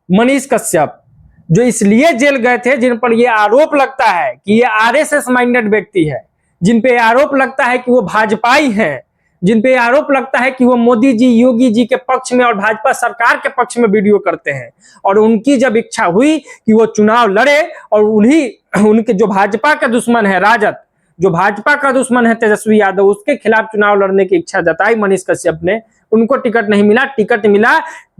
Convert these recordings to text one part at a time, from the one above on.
मनीष कश्यप, जो इसलिए जेल गए थे जिन पर यह आरोप लगता है कि ये आरएसएस माइंडेड व्यक्ति है, जिन पे आरोप लगता है कि वो भाजपाई हैं, जिन पे आरोप लगता है कि वो मोदी जी, योगी जी के पक्ष में और भाजपा सरकार के पक्ष में वीडियो करते हैं। और उनकी जब इच्छा हुई कि वो चुनाव लड़े और उनके जो भाजपा का दुश्मन है राजद, जो भाजपा का दुश्मन है तेजस्वी यादव, उसके खिलाफ चुनाव लड़ने की इच्छा जताई मनीष कश्यप ने। उनको टिकट नहीं मिला, टिकट मिला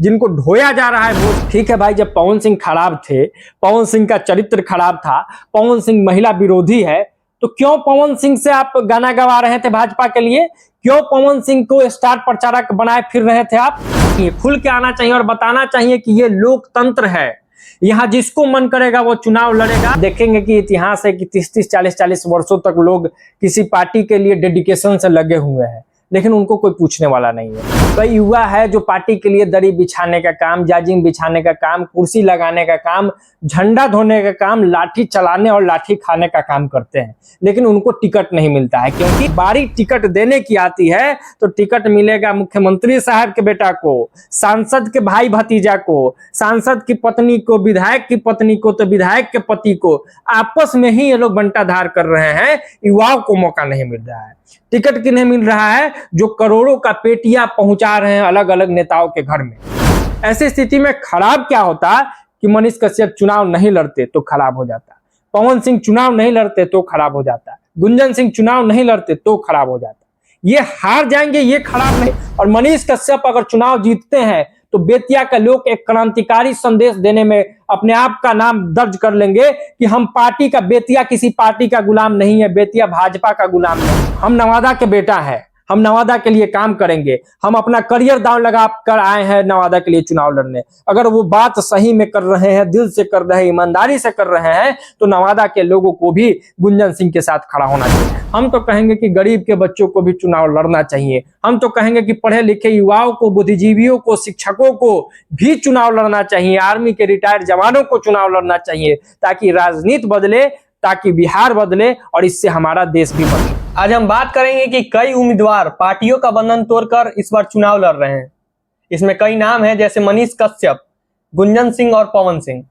जिनको ढोया जा रहा है वो। ठीक है भाई, जब पवन सिंह खराब थे, पवन सिंह का चरित्र खराब था, पवन सिंह महिला विरोधी है, तो क्यों पवन सिंह से आप गाना गवा रहे थे भाजपा के लिए? क्यों पवन सिंह को स्टार प्रचारक बनाए फिर रहे थे आप? ये खुल के आना चाहिए और बताना चाहिए कि ये लोकतंत्र है, यहाँ जिसको मन करेगा वो चुनाव लड़ेगा। देखेंगे कि इतिहास है कि 30-30, 40-40 वर्षों तक लोग किसी पार्टी के लिए डेडिकेशन से लगे हुए हैं, लेकिन उनको कोई पूछने वाला नहीं है। कई युवा है जो पार्टी के लिए दरी बिछाने का काम, जाजिम बिछाने का काम, कुर्सी लगाने का काम, झंडा धोने का काम, लाठी चलाने और लाठी खाने का काम करते हैं, लेकिन उनको टिकट नहीं मिलता है। क्योंकि बारी टिकट देने की आती है तो टिकट मिलेगा मुख्यमंत्री साहब के बेटा को, सांसद के भाई भतीजा को, सांसद की पत्नी को, विधायक की पत्नी को, तो विधायक के पति को। आपस में ही ये लोग बंटाधार कर रहे हैं, युवाओं को मौका नहीं मिल रहा है। टिकट किन्हें मिल रहा है? जो करोड़ों का पेटियां पहुंचा रहे हैं अलग अलग नेताओं के घर में। ऐसी स्थिति में खराब क्या होता कि मनीष कश्यप चुनाव नहीं लड़ते तो खराब हो जाता, पवन सिंह चुनाव नहीं लड़ते तो खराब हो जाता, गुंजन सिंह चुनाव नहीं लड़ते तो खराब हो जाता। ये हार जाएंगे, ये खराब नहीं। और मनीष कश्यप अगर चुनाव जीतते हैं तो बेतिया का लोग एक क्रांतिकारी संदेश देने में अपने आप का नाम दर्ज कर लेंगे कि हम पार्टी का, बेतिया किसी पार्टी का गुलाम नहीं है, बेतिया भाजपा का गुलाम नहीं। हम नवादा के बेटा है, हम नवादा के लिए काम करेंगे, हम अपना करियर दांव लगा कर आए हैं नवादा के लिए चुनाव लड़ने। अगर वो बात सही में कर रहे हैं, दिल से कर रहे हैं, ईमानदारी से कर रहे हैं, तो नवादा के लोगों को भी गुंजन सिंह के साथ खड़ा होना चाहिए। हम तो कहेंगे कि गरीब के बच्चों को भी चुनाव लड़ना चाहिए। हम तो कहेंगे कि पढ़े लिखे युवाओं को, बुद्धिजीवियों को, शिक्षकों को भी चुनाव लड़ना चाहिए, आर्मी के रिटायर्ड जवानों को चुनाव लड़ना चाहिए, ताकि राजनीति बदले, ताकि बिहार बदले और इससे हमारा देश भी बदले। आज हम बात करेंगे कि कई उम्मीदवार पार्टियों का बंधन तोड़कर इस बार चुनाव लड़ रहे हैं। इसमें कई नाम हैं, जैसे मनीष कश्यप, गुंजन सिंह और पवन सिंह।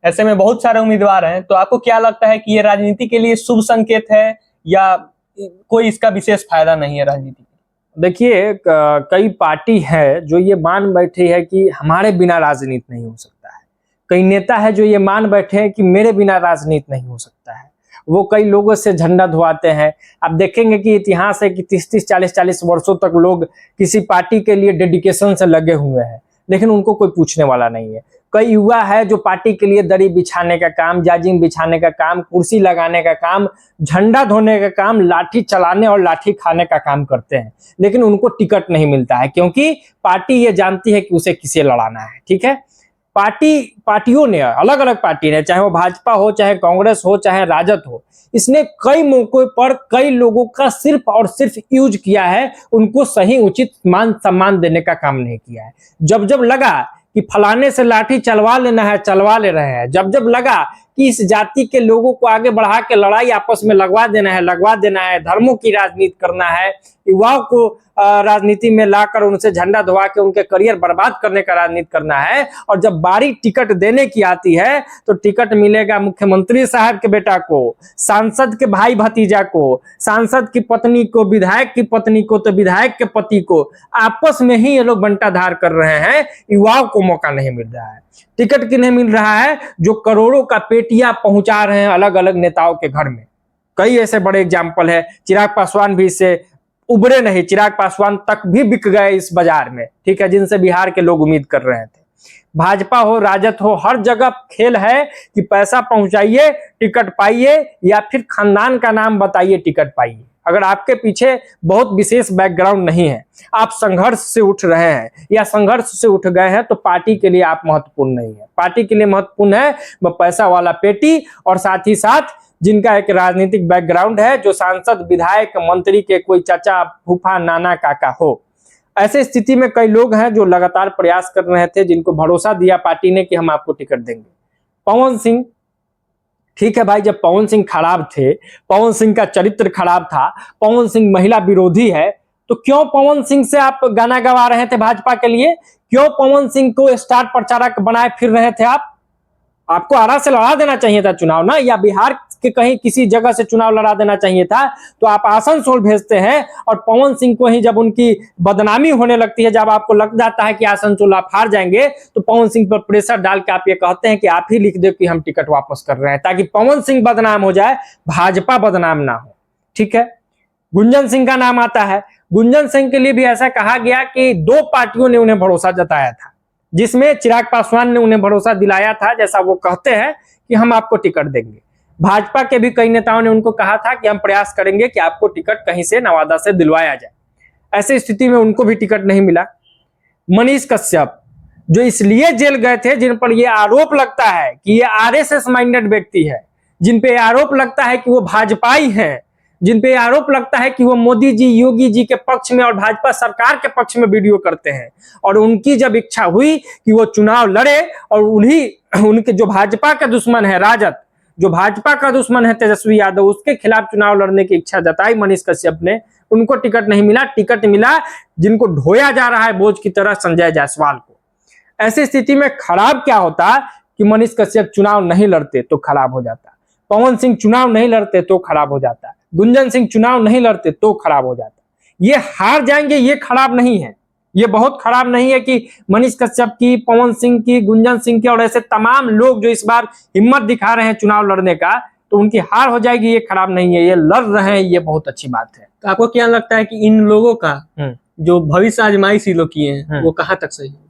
ऐसे में बहुत सारे उम्मीदवार हैं। तो आपको क्या लगता है कि ये राजनीति के लिए शुभ संकेत है या कोई इसका विशेष फायदा नहीं है राजनीति? देखिए, कई पार्टी है जो ये मान बैठी है कि हमारे बिना राजनीति नहीं हो सकता है। कई नेता है जो ये मान बैठे हैं कि मेरे बिना राजनीति नहीं हो सकता है। वो कई लोगों से झंडा धुआते हैं। आप देखेंगे कि इतिहास है कि 30-30, 40-40 वर्षों तक लोग किसी पार्टी के लिए डेडिकेशन से लगे हुए हैं, लेकिन उनको कोई पूछने वाला नहीं है। कई युवा है जो पार्टी के लिए दरी बिछाने का काम, जाजिम बिछाने का काम, कुर्सी लगाने का काम, झंडा धोने का काम, लाठी चलाने और लाठी खाने का काम करते हैं, लेकिन उनको टिकट नहीं मिलता है। क्योंकि पार्टी ये जानती है कि उसे किसे लड़ाना है। ठीक है, पार्टियों ने, अलग अलग पार्टी ने, चाहे वो भाजपा हो, चाहे कांग्रेस हो, चाहे राजद हो, इसने कई मौकों पर कई लोगों का सिर्फ और सिर्फ यूज किया है, उनको सही उचित मान सम्मान देने का काम नहीं किया है। जब जब लगा कि फलाने से लाठी चलवा लेना है, चलवा ले रहे हैं। जब जब लगा कि इस जाति के लोगों को आगे बढ़ा के लड़ाई आपस में लगवा देना है, लगवा देना है, धर्मों की राजनीति करना है, युवाओं को राजनीति में लाकर उनसे झंडा धुआ के उनके करियर बर्बाद करने का राजनीति करना है, और जब बारी टिकट देने की आती है तो टिकट मिलेगा मुख्यमंत्री साहब के बेटा को, सांसद के भाई भतीजा को, सांसद की पत्नी को, विधायक की पत्नी को, तो विधायक के पति को। आपस में ही ये लोग बंटाधार कर रहे हैं, युवाओं को मौका नहीं मिल रहा है। टिकट किन्हें मिल रहा है? जो करोड़ों का पेटियां पहुंचा रहे हैं अलग अलग नेताओं के घर में। कई ऐसे बड़े एग्जाम्पल है। चिराग पासवान भी इससे उबरे नहीं, चिराग पासवान तक भी बिक गए इस बाजार में। ठीक है, जिनसे बिहार के लोग उम्मीद कर रहे थे। भाजपा हो, राजद हो, हर जगह खेल है कि पैसा पहुंचाइए, टिकट पाइए, या फिर खानदान का नाम बताइए, टिकट पाइए। अगर आपके पीछे बहुत विशेष बैकग्राउंड नहीं है, आप संघर्ष से उठ रहे हैं या संघर्ष से उठ गए हैं, तो पार्टी के लिए आप महत्वपूर्ण नहीं है। पार्टी के लिए महत्वपूर्ण है वह पैसा वाला पेटी, और साथ ही साथ जिनका एक राजनीतिक बैकग्राउंड है, जो सांसद, विधायक, मंत्री के कोई चाचा, फूफा, नाना, काका हो। ऐसे स्थिति में कई लोग हैं जो लगातार प्रयास कर रहे थे, जिनको भरोसा दिया पार्टी ने कि हम आपको टिकट देंगे। पवन सिंह, ठीक है भाई, जब पवन सिंह खराब थे, पवन सिंह का चरित्र खराब था, पवन सिंह महिला विरोधी है, तो क्यों पवन सिंह से आप गाना गवा रहे थे भाजपा के लिए? क्यों पवन सिंह को स्टार प्रचारक बनाए फिर रहे थे आप? आपको आरा से लड़ा देना चाहिए था चुनाव ना, या बिहार के कहीं किसी जगह से चुनाव लड़ा देना चाहिए था। तो आप आसनसोल भेजते हैं और पवन सिंह को ही जब उनकी बदनामी होने लगती है, जब आपको लग जाता है कि आसनसोल आप हार जाएंगे, तो पवन सिंह पर प्रेशर डाल के आप ये कहते हैं कि आप ही लिख दो कि हम टिकट वापस कर रहे हैं, ताकि पवन सिंह बदनाम हो जाए, भाजपा बदनाम ना हो। ठीक है, गुंजन सिंह का नाम आता है। गुंजन सिंह के लिए भी ऐसा कहा गया कि 2 पार्टियों ने उन्हें भरोसा जताया था, जिसमें चिराग पासवान ने उन्हें भरोसा दिलाया था, जैसा वो कहते हैं कि हम आपको टिकट देंगे। भाजपा के भी कई नेताओं ने उनको कहा था कि हम प्रयास करेंगे कि आपको टिकट कहीं से नवादा से दिलवाया जाए। ऐसी स्थिति में उनको भी टिकट नहीं मिला। मनीष कश्यप जो इसलिए जेल गए थे, जिन पर यह आरोप लगता है कि ये आरएसएस माइंडेड व्यक्ति है, जिन पे आरोप लगता है कि वो भाजपाई हैं, जिन पे आरोप लगता है कि वो मोदी जी, योगी जी के पक्ष में और भाजपा सरकार के पक्ष में वीडियो करते हैं, और उनकी जब इच्छा हुई कि वो चुनाव लड़े और उनके जो भाजपा का दुश्मन है राजद, जो भाजपा का दुश्मन है तेजस्वी यादव, उसके खिलाफ चुनाव लड़ने की इच्छा जताई मनीष कश्यप ने। उनको टिकट नहीं मिला, टिकट मिला जिनको ढोया जा रहा है बोझ की तरह, संजय जायसवाल को। ऐसी स्थिति में खराब क्या होता कि मनीष कश्यप चुनाव नहीं लड़ते तो खराब हो जाता, पवन सिंह चुनाव नहीं लड़ते तो खराब हो जाता, गुंजन सिंह चुनाव नहीं लड़ते तो खराब हो जाता। ये हार जाएंगे, ये खराब नहीं है, ये बहुत खराब नहीं है कि मनीष कश्यप की, पवन सिंह की, गुंजन सिंह की और ऐसे तमाम लोग जो इस बार हिम्मत दिखा रहे हैं चुनाव लड़ने का, तो उनकी हार हो जाएगी, ये खराब नहीं है। ये लड़ रहे हैं, ये बहुत अच्छी बात है। तो आपको क्या लगता है कि इन लोगों का जो भविष्य आजमाइश लोग किए हैं वो कहाँ तक सही है?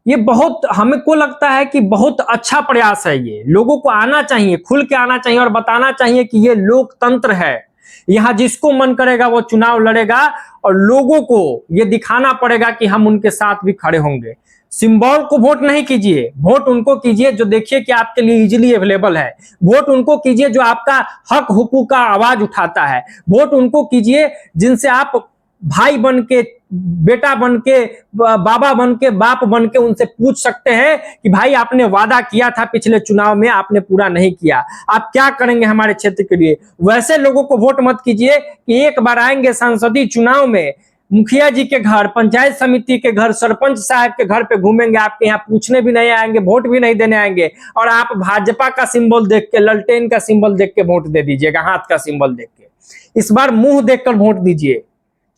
ये बहुत, हमको लगता है कि बहुत अच्छा प्रयास है। ये लोगों को आना चाहिए, खुल के आना चाहिए और बताना चाहिए कि ये लोकतंत्र है, यहाँ जिसको मन करेगा वो चुनाव लड़ेगा, और लोगों को ये दिखाना पड़ेगा कि हम उनके साथ भी खड़े होंगे। सिंबल को वोट नहीं कीजिए, वोट उनको कीजिए जो देखिए कि आपके लिए इजीली अवेलेबल है। वोट उनको कीजिए जो आपका हक हुकूक का आवाज उठाता है। वोट उनको कीजिए जिनसे आप भाई बन के, बेटा बन के, बाबा बन के, बाप बन के उनसे पूछ सकते हैं कि भाई आपने वादा किया था पिछले चुनाव में, आपने पूरा नहीं किया, आप क्या करेंगे हमारे क्षेत्र के लिए। वैसे लोगों को वोट मत कीजिए कि एक बार आएंगे संसदीय चुनाव में, मुखिया जी के घर, पंचायत समिति के घर, सरपंच साहब के घर पे घूमेंगे, आपके यहाँ पूछने भी नहीं आएंगे, वोट भी नहीं देने आएंगे, और आप भाजपा का सिंबल देख के, ललटेन का सिंबल देख के वोट दे दीजिएगा, हाथ का सिंबल देख के। इस बार मुंह देखकर वोट दीजिए,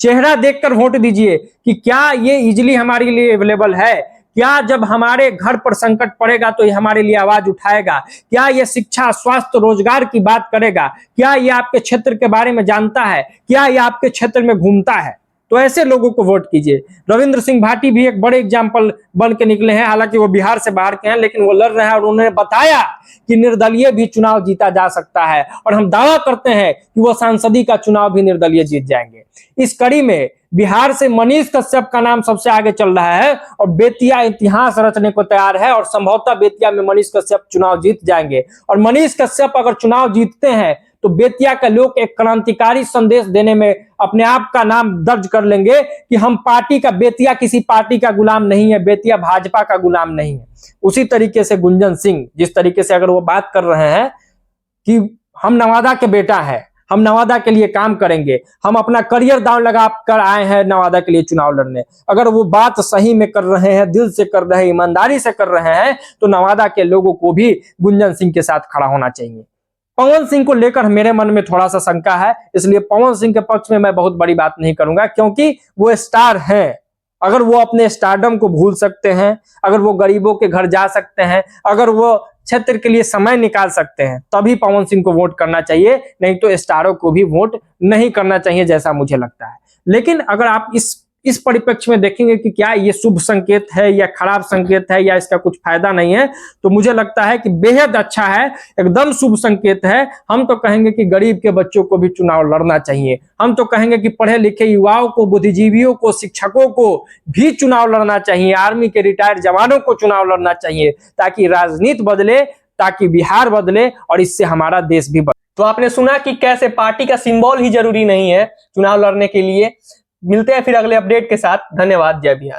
चेहरा देखकर वोट दीजिए कि क्या ये इजीली हमारे लिए अवेलेबल है, क्या जब हमारे घर पर संकट पड़ेगा तो ये हमारे लिए आवाज उठाएगा, क्या ये शिक्षा, स्वास्थ्य, रोजगार की बात करेगा, क्या ये आपके क्षेत्र के बारे में जानता है, क्या ये आपके क्षेत्र में घूमता है। तो ऐसे लोगों को वोट कीजिए। रविंद्र सिंह भाटी भी एक बड़े एग्जाम्पल बन के निकले हैं, हालांकि वो बिहार से बाहर के हैं, लेकिन वो लड़ रहे हैं और उन्होंने बताया कि निर्दलीय भी चुनाव जीता जा सकता है, और हम दावा करते हैं कि वो सांसदीय का चुनाव भी निर्दलीय जीत जाएंगे। इस कड़ी में बिहार से मनीष कश्यप का नाम सबसे आगे चल रहा है, और बेतिया इतिहास रचने को तैयार है, और संभवतः बेतिया में मनीष कश्यप चुनाव जीत जाएंगे। और मनीष कश्यप अगर चुनाव जीतते हैं तो बेतिया का लोग एक क्रांतिकारी संदेश देने में अपने आप का नाम दर्ज कर लेंगे कि हम पार्टी का, बेतिया किसी पार्टी का गुलाम नहीं है, बेतिया भाजपा का गुलाम नहीं है। उसी तरीके से गुंजन सिंह, जिस तरीके से अगर वो बात कर रहे हैं कि हम नवादा के बेटा हैं, हम नवादा के लिए काम करेंगे, हम अपना करियर दांव लगा कर आए हैं नवादा के लिए चुनाव लड़ने, अगर वो बात सही में कर रहे हैं, दिल से कर रहे हैं, ईमानदारी से कर रहे हैं, तो नवादा के लोगों को भी गुंजन सिंह के साथ खड़ा होना चाहिए। पवन सिंह को लेकर मेरे मन में थोड़ा सा शंका है, इसलिए पवन सिंह के पक्ष में मैं बहुत बड़ी बात नहीं करूंगा, क्योंकि वो स्टार हैं। अगर वो अपने स्टारडम को भूल सकते हैं, अगर वो गरीबों के घर जा सकते हैं, अगर वो क्षेत्र के लिए समय निकाल सकते हैं, तभी पवन सिंह को वोट करना चाहिए, नहीं तो स्टारों को भी वोट नहीं करना चाहिए, जैसा मुझे लगता है। लेकिन अगर आप इस परिप्रेक्ष्य में देखेंगे कि क्या ये शुभ संकेत है या खराब संकेत है, या इसका कुछ फायदा नहीं है, तो मुझे लगता है कि बेहद अच्छा है, एकदम शुभ संकेत है। हम तो कहेंगे कि गरीब के बच्चों को भी चुनाव लड़ना चाहिए, हम तो कहेंगे कि पढ़े लिखे युवाओं को, बुद्धिजीवियों को, शिक्षकों को भी चुनाव लड़ना चाहिए, आर्मी के रिटायर्ड जवानों को चुनाव लड़ना चाहिए, ताकि राजनीति बदले, ताकि बिहार बदले, और इससे हमारा देश भी बदले। तो आपने सुना कि कैसे पार्टी का सिंबल ही जरूरी नहीं है चुनाव लड़ने के लिए। मिलते हैं फिर अगले अपडेट के साथ। धन्यवाद। जय बिहार।